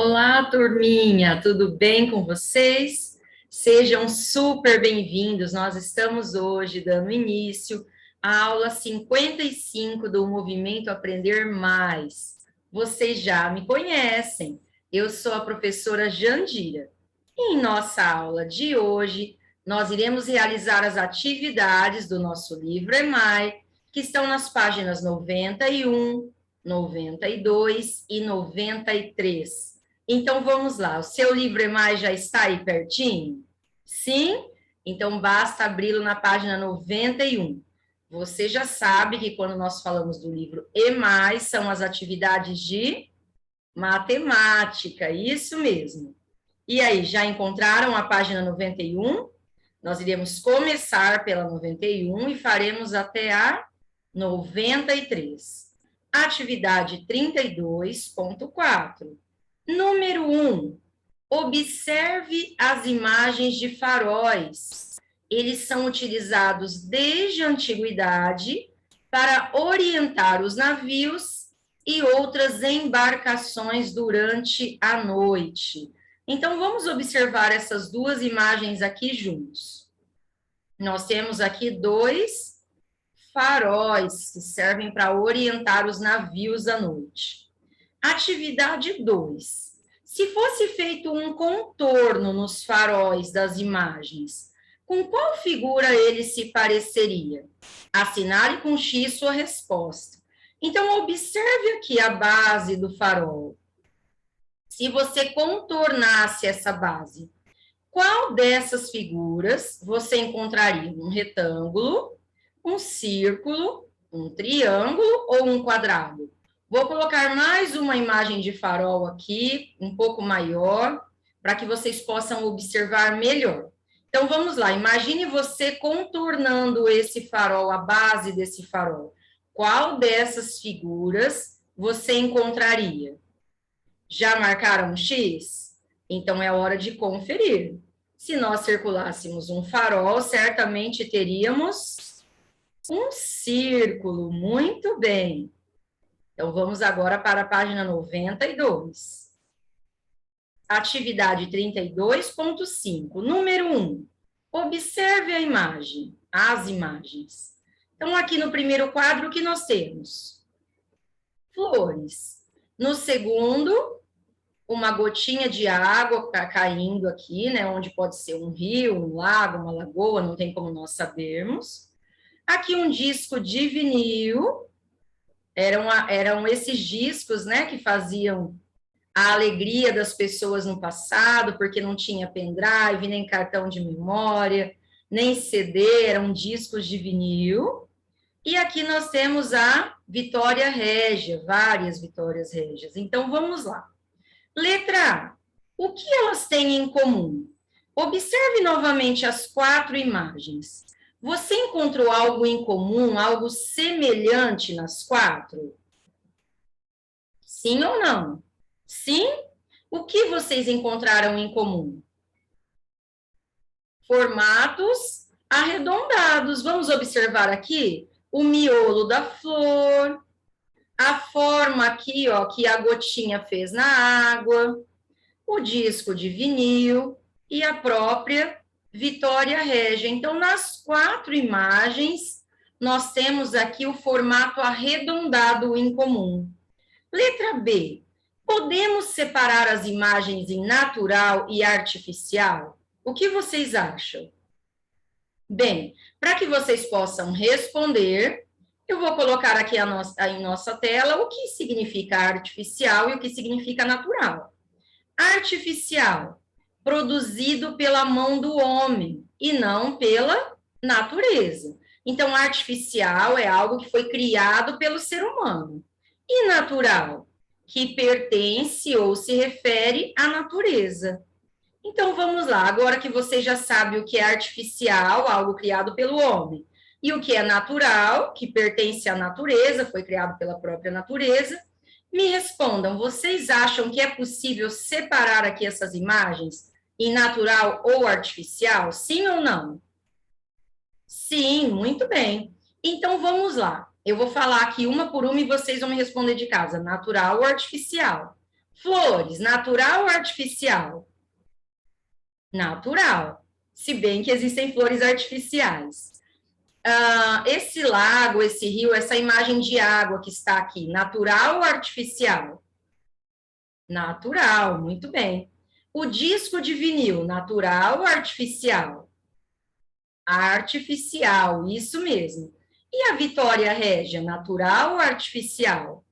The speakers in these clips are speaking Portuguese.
Olá, turminha, tudo bem com vocês? Sejam super bem-vindos. Nós estamos hoje dando início à aula 55 do Movimento Aprender Mais. Vocês já me conhecem, eu sou a professora Jandira. E em nossa aula de hoje, nós iremos realizar as atividades do nosso livro EMAI, que estão nas páginas 91, 92 e 93. Então, vamos lá. O seu livro EMAI já está aí pertinho? Sim? Então, basta abri-lo na página 91. Você já sabe que quando nós falamos do livro EMAI, são as atividades de matemática, isso mesmo. E aí, já encontraram a página 91? Nós iremos começar pela 91 e faremos até a 93. Atividade 32.4. Número 1, observe as imagens de faróis. Eles são utilizados desde a antiguidade para orientar os navios e outras embarcações durante a noite. Então, vamos observar essas duas imagens aqui juntos. Nós temos aqui dois faróis que servem para orientar os navios à noite. Atividade 2. Se fosse feito um contorno nos faróis das imagens, com qual figura ele se pareceria? Assinale com X sua resposta. Então, observe aqui a base do farol. Se você contornasse essa base, qual dessas figuras você encontraria? Um retângulo, um círculo, um triângulo ou um quadrado? Vou colocar mais uma imagem de farol aqui, um pouco maior, para que vocês possam observar melhor. Então, vamos lá. Imagine você contornando esse farol, a base desse farol. Qual dessas figuras você encontraria? Já marcaram um X? Então, é hora de conferir. Se nós circulássemos um farol, certamente teríamos um círculo. Muito bem. Então, vamos agora para a página 92. Atividade 32.5. Número 1. Observe a imagem, as imagens. Então, aqui no primeiro quadro, o que nós temos? Flores. No segundo, uma gotinha de água caindo aqui, né? Onde pode ser um rio, um lago, uma lagoa, não tem como nós sabermos. Aqui um disco de vinil. Eram esses discos, né, que faziam a alegria das pessoas no passado, porque não tinha pendrive, nem cartão de memória, nem CD, eram discos de vinil. E aqui nós temos a Vitória Régia, várias Vitórias Régias. Então, vamos lá. Letra A. O que elas têm em comum? Observe novamente as 4 imagens. Você encontrou algo em comum, algo semelhante nas 4? Sim ou não? Sim? O que vocês encontraram em comum? Formatos arredondados. Vamos observar aqui o miolo da flor, a forma aqui, ó, que a gotinha fez na água, o disco de vinil e a própria Vitória Régia. Então, nas 4 imagens, nós temos aqui o formato arredondado em comum. Letra B. Podemos separar as imagens em natural e artificial? O que vocês acham? Bem, para que vocês possam responder, eu vou colocar aqui em nossa tela o que significa artificial e o que significa natural. Artificial, produzido pela mão do homem e não pela natureza. Então, artificial é algo que foi criado pelo ser humano. E natural, que pertence ou se refere à natureza. Então, vamos lá. Agora que você já sabe o que é artificial, algo criado pelo homem, e o que é natural, que pertence à natureza, foi criado pela própria natureza, me respondam, vocês acham que é possível separar aqui essas imagens em natural ou artificial? Sim ou não? Sim, muito bem. Então, vamos lá. Eu vou falar aqui uma por uma e vocês vão me responder de casa, natural ou artificial. Flores, natural ou artificial? Natural. Se bem que existem flores artificiais. Esse lago, esse rio, essa imagem de água que está aqui, natural ou artificial? Natural, muito bem. O disco de vinil, natural ou artificial? Artificial, isso mesmo. E a Vitória Régia, natural ou artificial?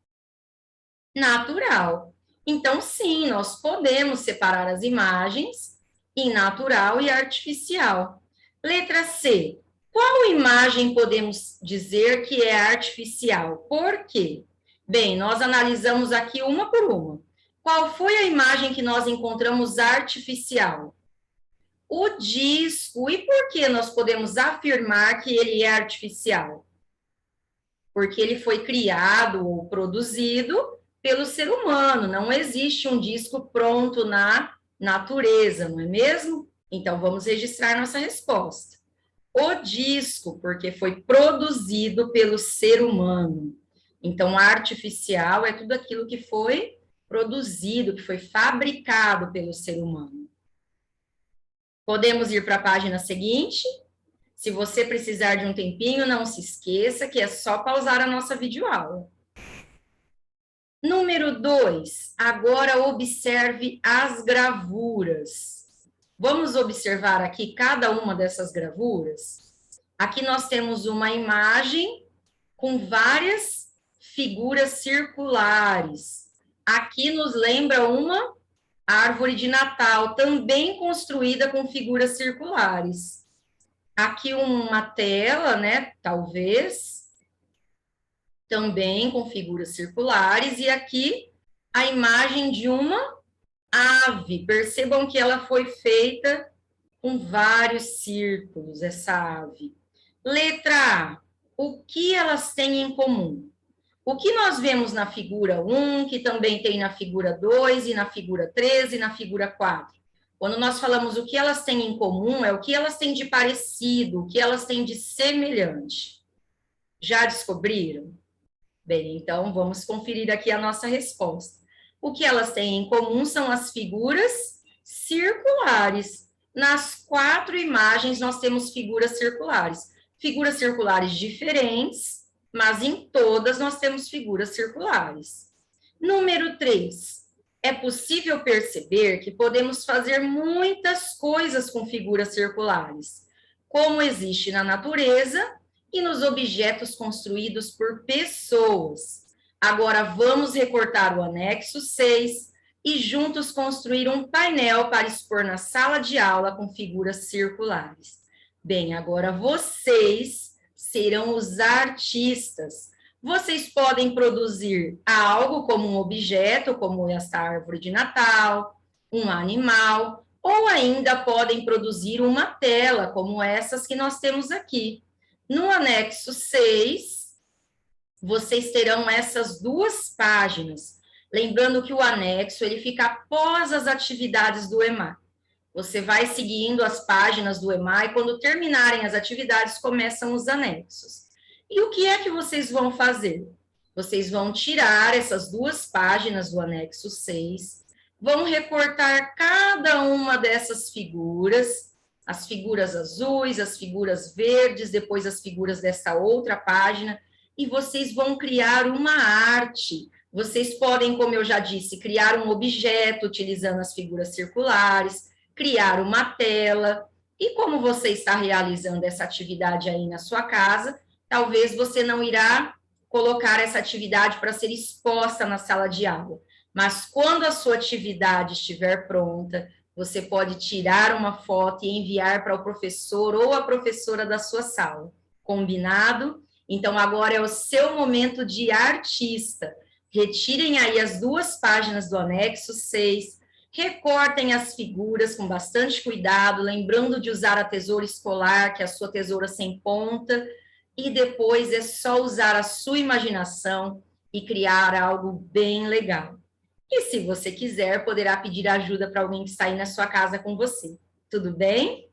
Natural. Então, sim, nós podemos separar as imagens em natural e artificial. Letra C. Qual imagem podemos dizer que é artificial? Por quê? Bem, nós analisamos aqui uma por uma. Qual foi a imagem que nós encontramos artificial? O disco. E por que nós podemos afirmar que ele é artificial? Porque ele foi criado ou produzido pelo ser humano. Não existe um disco pronto na natureza, não é mesmo? Então, vamos registrar nossa resposta. O disco, porque foi produzido pelo ser humano. Então, artificial é tudo aquilo que foi produzido, que foi fabricado pelo ser humano. Podemos ir para a página seguinte. Se você precisar de um tempinho, não se esqueça que é só pausar a nossa videoaula. Número 2, agora observe as gravuras. Vamos observar aqui cada uma dessas gravuras. Aqui nós temos uma imagem com várias figuras circulares. Aqui nos lembra uma árvore de Natal, também construída com figuras circulares. Aqui uma tela, né, talvez, também com figuras circulares, e aqui a imagem de uma ave. Percebam que ela foi feita com vários círculos, essa ave. Letra A, o que elas têm em comum? O que nós vemos na figura 1, que também tem na figura 2, e na figura 3, e na figura 4? Quando nós falamos o que elas têm em comum, é o que elas têm de parecido, o que elas têm de semelhante. Já descobriram? Bem, então vamos conferir aqui a nossa resposta. O que elas têm em comum são as figuras circulares. Nas 4 imagens nós temos figuras circulares. Figuras circulares diferentes, mas em todas nós temos figuras circulares. Número 3. É possível perceber que podemos fazer muitas coisas com figuras circulares, como existe na natureza e nos objetos construídos por pessoas. Agora vamos recortar o anexo 6 e juntos construir um painel para expor na sala de aula com figuras circulares. Bem, agora vocês serão os artistas. Vocês podem produzir algo como um objeto, como esta árvore de Natal, um animal, ou ainda podem produzir uma tela, como essas que nós temos aqui. No anexo 6, vocês terão essas 2 páginas. Lembrando que o anexo ele fica após as atividades do EMAI. Você vai seguindo as páginas do EMAI, quando terminarem as atividades, começam os anexos. E o que é que vocês vão fazer? Vocês vão tirar essas 2 páginas do anexo 6, vão recortar cada uma dessas figuras, as figuras azuis, as figuras verdes, depois as figuras dessa outra página, e vocês vão criar uma arte. Vocês podem, como eu já disse, criar um objeto utilizando as figuras circulares, criar uma tela, e como você está realizando essa atividade aí na sua casa, talvez você não irá colocar essa atividade para ser exposta na sala de aula, mas quando a sua atividade estiver pronta, você pode tirar uma foto e enviar para o professor ou a professora da sua sala. Combinado? Então, agora é o seu momento de artista. Retirem aí as 2 páginas do anexo 6, recortem as figuras com bastante cuidado, lembrando de usar a tesoura escolar, que é a sua tesoura sem ponta, e depois é só usar a sua imaginação e criar algo bem legal. E se você quiser, poderá pedir ajuda para alguém que está aí na sua casa com você. Tudo bem?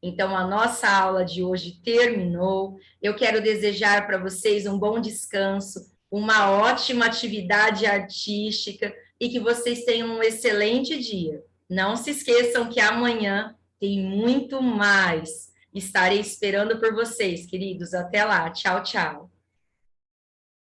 Então, a nossa aula de hoje terminou. Eu quero desejar para vocês um bom descanso, uma ótima atividade artística. e que vocês tenham um excelente dia. Não se esqueçam que amanhã tem muito mais. Estarei esperando por vocês, queridos. Até lá. Tchau, tchau.